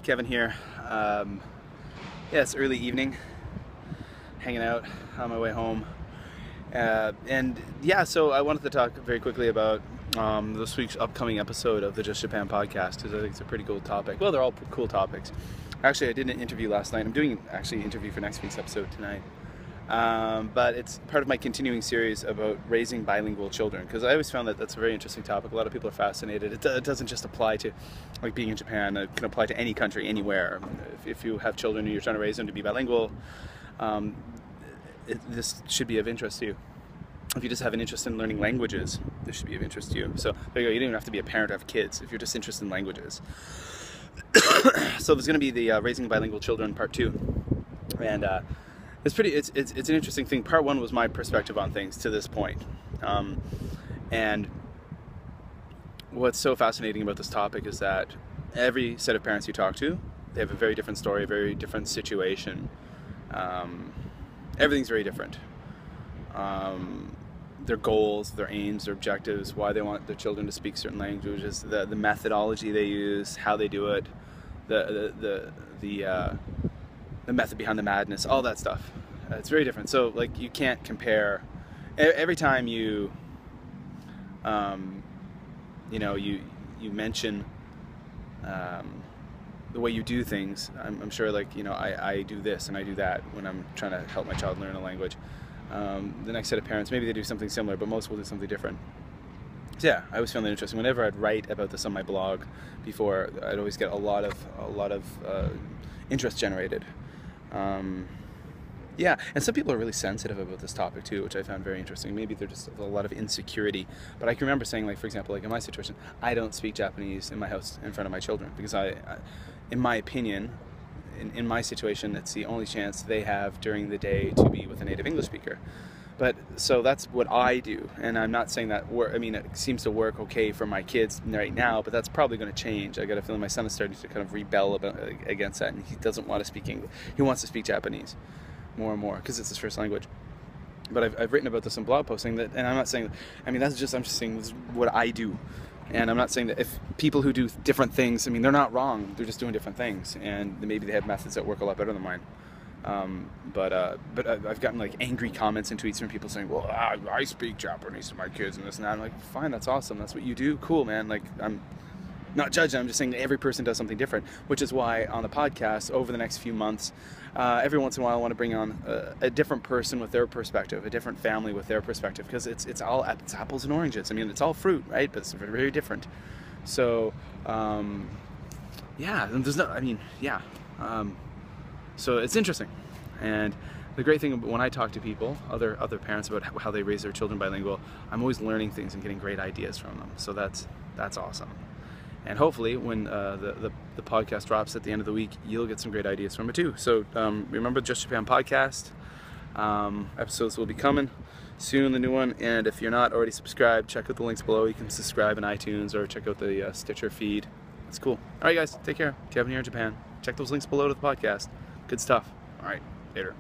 Kevin here. Yeah, it's early evening, hanging out on my way home. And yeah, so I wanted to talk very quickly about this week's upcoming episode of the Just Japan podcast, because I think it's a pretty cool topic. Well, they're all cool topics. Actually, I did an interview last night. I'm doing actually an interview for next week's episode tonight. But it's part of my continuing series about raising bilingual children, because I always found that that's a very interesting topic. A lot of people are fascinated. It doesn't just apply to like being in Japan. It can apply to any country, anywhere. If you have children and you're trying to raise them to be bilingual, this should be of interest to you. If you just have an interest in learning languages, this should be of interest to you. So there you go. You don't even have to be a parent to have kids if you're just interested in languages. So there's going to be the Raising Bilingual Children Part 2, and it's an interesting thing. Part 1 was my perspective on things to this point, and what's so fascinating about this topic is that every set of parents you talk to, they have a very different story, a very different situation. Everything's very different. Their goals, their aims, their objectives, why they want their children to speak certain languages, the methodology they use, how they do it, the method behind the madness, all that stuff. It's very different. So like you can't compare. Every time you mention the way you do things, I'm sure, like, I do this and I do that when I'm trying to help my child learn a language. The next set of parents, maybe they do something similar, but most will do something different. So yeah, I always found that interesting. Whenever I'd write about this on my blog before, I'd always get a lot of interest generated. Yeah, and some people are really sensitive about this topic too, which I found very interesting. Maybe there's just a lot of insecurity. But I can remember saying, like, for example, like in my situation, I don't speak Japanese in my house in front of my children, because in my opinion, in my situation, it's the only chance they have during the day to be with a native English speaker. But so that's what I do, and I'm not saying that it seems to work okay for my kids right now, but that's probably going to change. I got a feeling my son is starting to kind of rebel against that, and he doesn't want to speak English. He wants to speak Japanese more and more because it's his first language. But I've written about this in blog posting, and I'm not saying, I'm just saying this is what I do. And I'm not saying that if people who do different things, they're not wrong. They're just doing different things, and maybe they have methods that work a lot better than mine. But I've gotten like angry comments and tweets from people saying, well, I speak Japanese to my kids and this and that. I'm like, fine, that's awesome. That's what you do. Cool, man. Like, I'm not judging. I'm just saying that every person does something different, which is why on the podcast over the next few months, every once in a while I want to bring on a different person with their perspective, a different family with their perspective, because it's apples and oranges. It's all fruit, right? But it's very, very different. So, yeah, and there's no, so it's interesting. And the great thing when I talk to people, other parents, about how they raise their children bilingual, I'm always learning things and getting great ideas from them. So that's awesome. And hopefully when the podcast drops at the end of the week, you'll get some great ideas from it too. So remember, Just Japan podcast. Episodes will be coming soon, the new one. And if you're not already subscribed, check out the links below. You can subscribe in iTunes or check out the Stitcher feed. It's cool. All right, guys, take care. Kevin here in Japan. Check those links below to the podcast. Good stuff. All right, later.